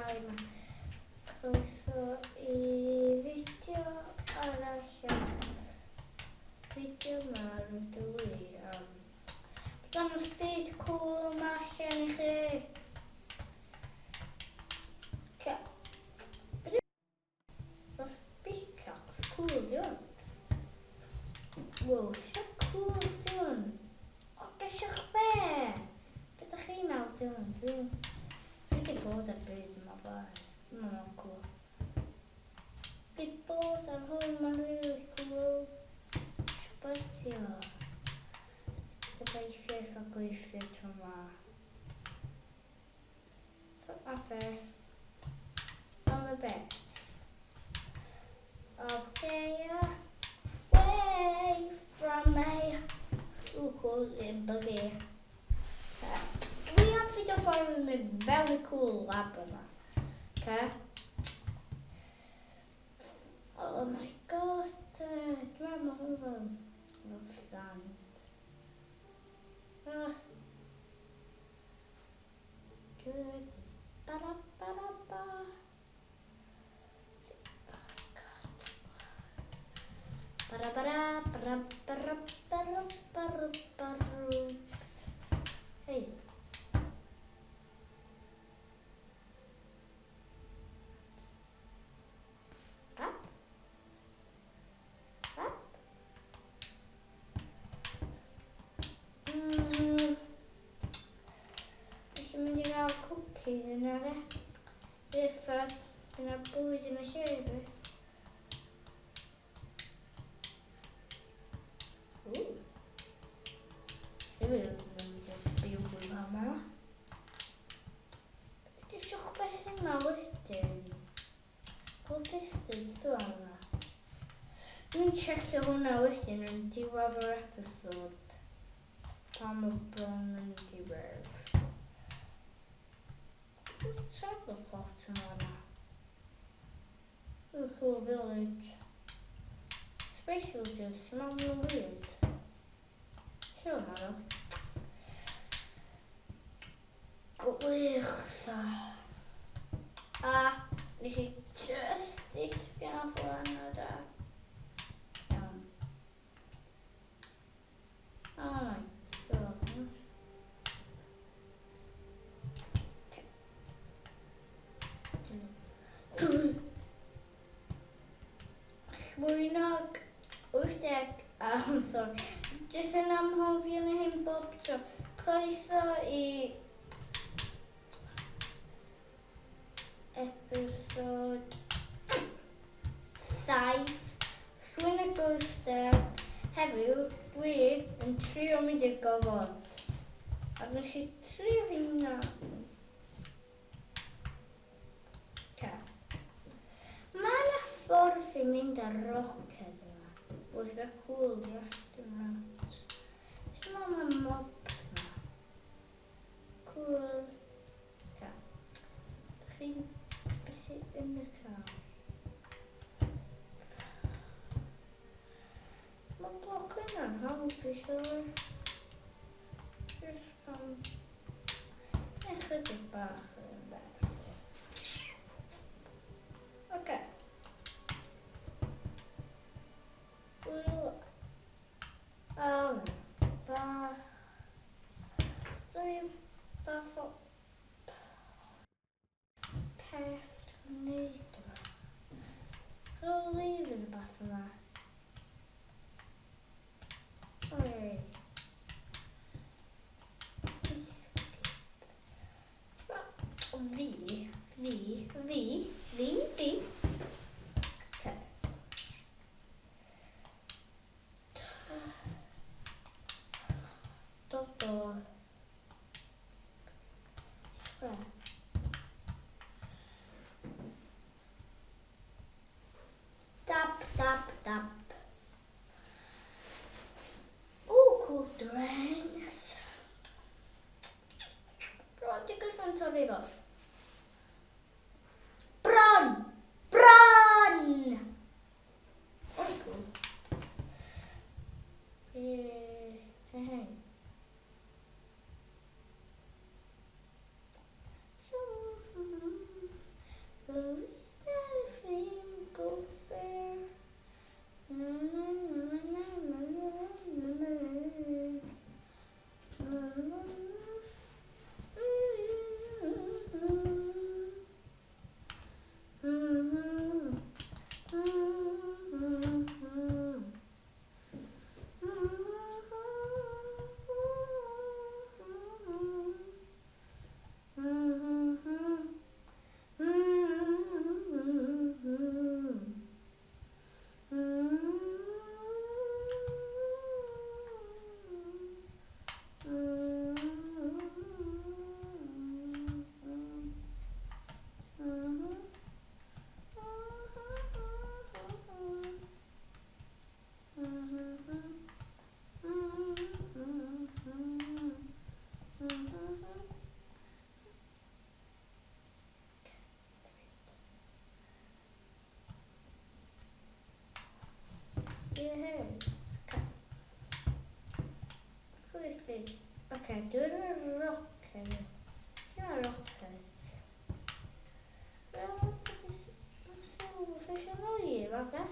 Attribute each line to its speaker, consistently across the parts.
Speaker 1: heima. Croeso I fideo arall. Fideo ma'r dwy am. Gan o speed cool ma allan I chi. Roedd pickaxe cool yun. Wow, sy'n cool yun. O, gysych be? Be da chi mewn yun? Dwi wedi bod ar bryd yma bai. Mae'n cool. Dwi bod ar hwn, mae'n really cool. Sbyddio. Gobeithio eitha gweithio tro yma. So, a beth. Am y beth. Okay, away from me. Ooh, cool, buggy. We have to find a very cool lab yma. Okay? Oh my god, dwi'n meddwl hwn fel sand. Good. Ba-da-ba-da-ba. Hey. Up. Up. Nes I mynd I gael cookies yna de. Uffad, dyna bwyd yn y sefyll. Dysgwch beth yma wedyn. Cael distance dwi'n yma. Dwi'n checio hwnna wedyn yn diwedd o'r episode. Pan mae bron yn diwedd. Dwi'n trefo plot yma yna. Ooh, cool village. Space villagers, sy'n mewn nhw'n weird. Sure, Maro. Gwych tha. A nes I just disgyn ffwrdd yna da. Iawn. Oh my god. Llwynog 80 sorry. Jyst yn amhofio na hyn bob tro. Croeso I episode 7. Llwynog 80. Heddiw, dwi yn trio mynd i'r gofod. A nes I trio hynna. Mae yna ffordd I mynd ar roced yma. Oedd fe cool I astronaut. Sut mae mobs yma? Cool. Chi'n beth yn y car? Mae bloc yna'n hawdd I siwr. Jyst am... Ychydig bach yn beth. Oce. Wyl... bach... Dwi'n bach o... peth yn neud yma. Rwy'n leif yn y bach yma. Oi. Fi. Okay. Dodo. Square. Tap. Ooh, cool drinks. Bro, ti'n gallu torri fo? Bron! Oh, cool. Hey. here. Okay. Who is this? Okay, do it with a rock. Yeah, rock. Well, what's so official here, okay?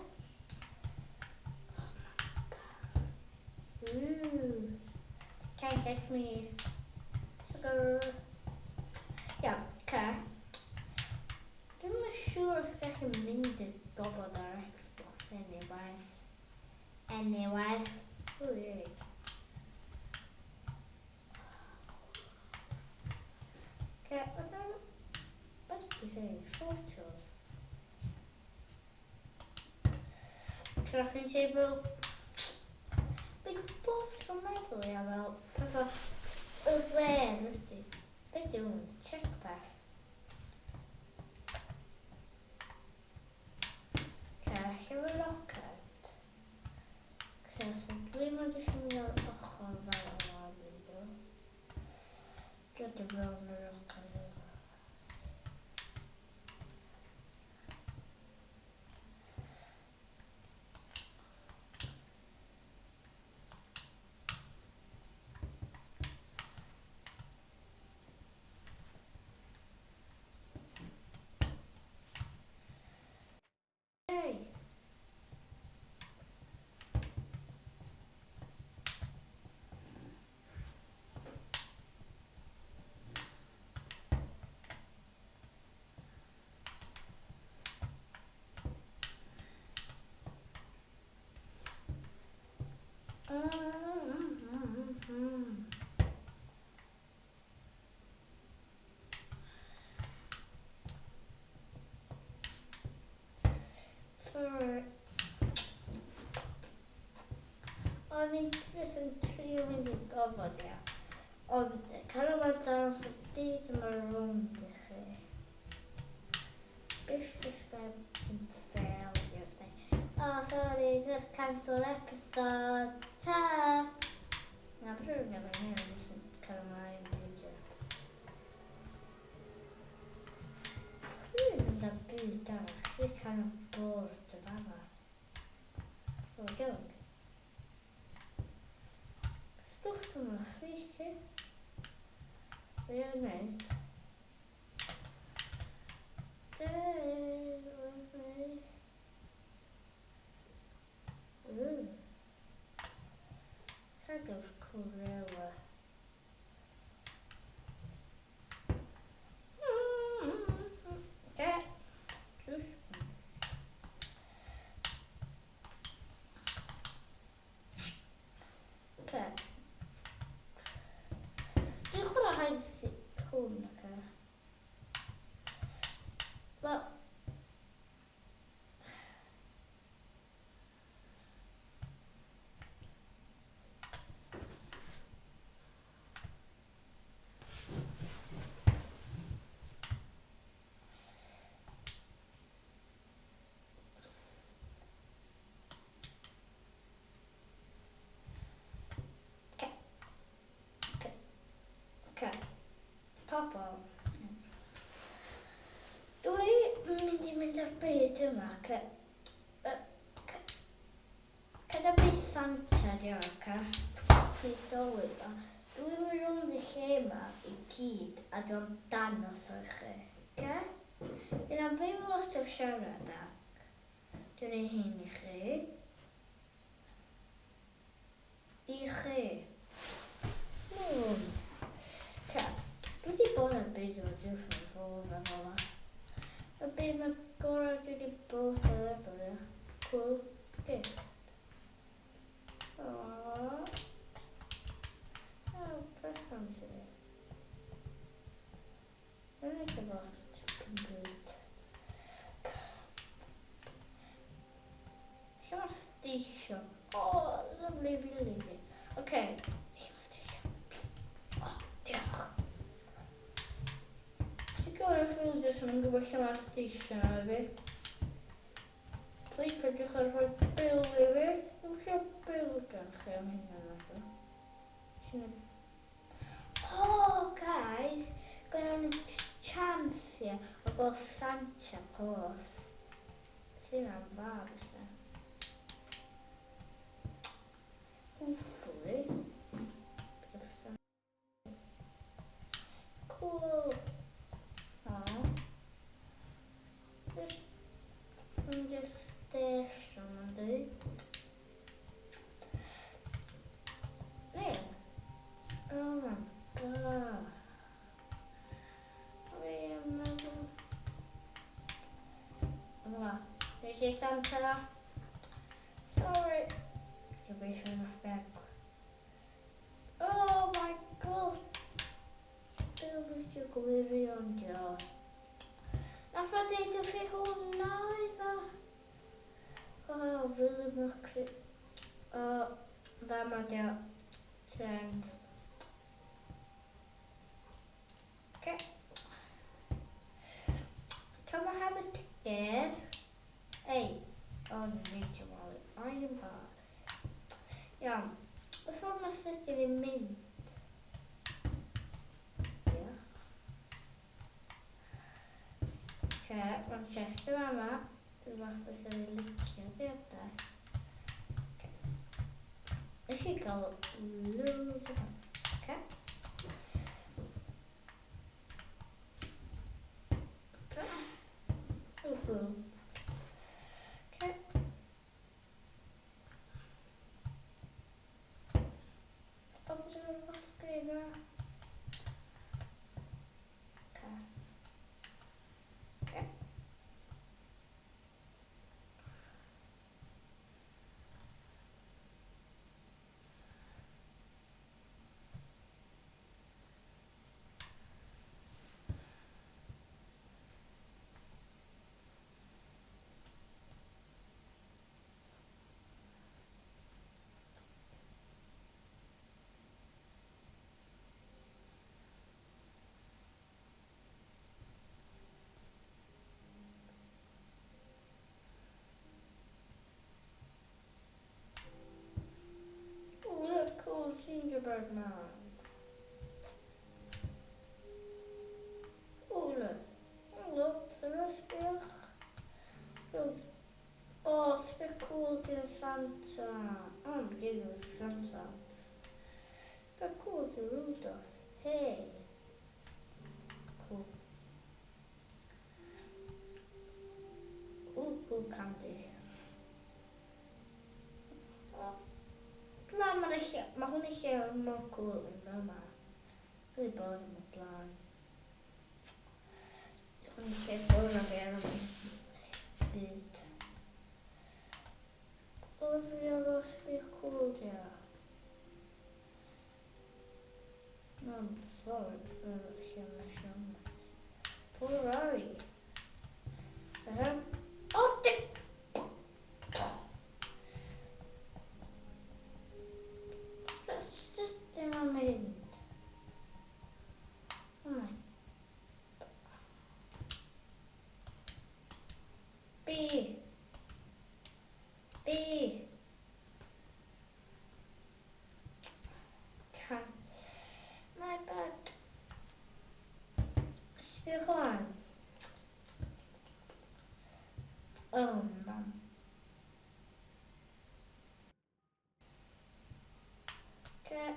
Speaker 1: Ooh. Can't catch me. Sugar. Ja, okay. I'm not sure if I can link the cover the Xbox anyways. Oh yeah. Okay, what is it? Photos. Crafting table. Big box from metal, ja wel. Even rare, richtig. Big doen. Check back. Krijg je een locket. Krijg je 2 minuten meer gewoon bij allemaal video. Dat is wel een locket. Hey. Jag vill inte presentera min gåva där. Och det kan vara så det som är runt det. Business failure. Oh, sorry, just cancel episode. Ta. Jag tror det var en liten karamell videos. Hur den där bitarna? Hur kan de bort det vara? Och jag. Stort som en flicka. Och jag är nöjd. Det var mig. Kind of Corella. Okay. Okay. Du får ha en sektion, okay? Well. Okay. Papa. Dwi mynd ar byd yma. Cada beth santer i oca. Ti dywyd o. Dwi'n mynd rhwng y lle yma I gyd a dwi'n danos o'i chi. Yna ddim lot o siarad ac. Dwi'n ei hyn I chi. I chi. Dwi wedi bod yn byd o'r diffyg fod yn ola. Y byd mae gorau dwi wedi bod ar efo. Cool gift. Aww. Oh, present today. I need to watch complete. Lle mae'r station? Oh, lovely. Okay. Lle mae'r station? Oh, diolch. Gwneud ffil jyst yn gwybod lle mae'r station a fi. Please pwydwch ar rhoi bil I fi. Dwi'n siarad bil gan chi am hynny na. Oh, guys. Gwneud yn chance here o gael Santa Claus. Sy'n am fab ysna. Hopefully. Cool. Oh. Just station dit. Nee. Oh my god. Dus je staat er. Sorry. Ik heb even nog back. Oh my god. Beeldje weer aan jou. Nou, wat deed je veel gewoon live? Oh, wil ik nog waar maar de trends. Okay. Can we have a ticket? Hey. Oh, niet je wallet. I am boss. Ja. Before my sticker in mint. Ja. Okay, Manchester mamma. Du var så lyckad där. Okay. Nu ska jag gå lite. Okay. Okay. Observe vad ska jag göra? Okay. Okay. Oh, look, cool gingerbread man. Oh, look, så röstbier. Oh, cool till Santa. Oh, give us Santa. Cool to Rudolph. Hey. Cool. Oh, cool candy. Mamma, maar hon is heel cool en mama. Really bored of my plan. Hon is helt bored av er bit. Och vi har röstbier cool, ja. Någon svar känner kömmet. Where are you? Oh, det var min. Oh my. B. My bad. Spiron. Oh, mom. Okay.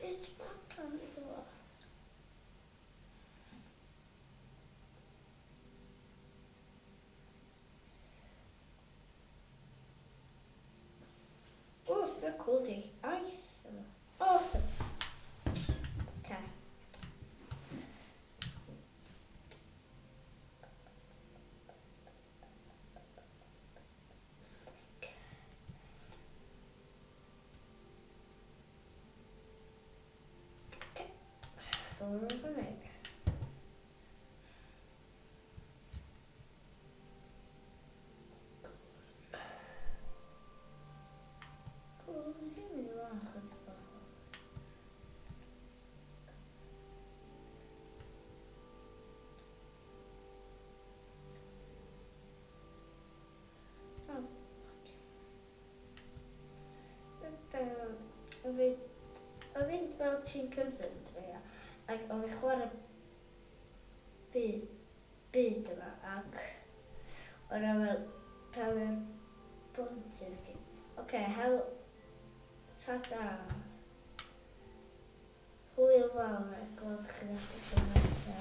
Speaker 1: It's back on the door. Oh, it's very cool. Ice. Awesome. Okay. Så för mig. هي واخد Jag vet inte vad jag tycker om det. Like, om vi skär byd yma ac o'n fel pan yw'r bwyntir. Oce, ta-ta. Hwyl fawr a gweld chi nesaf.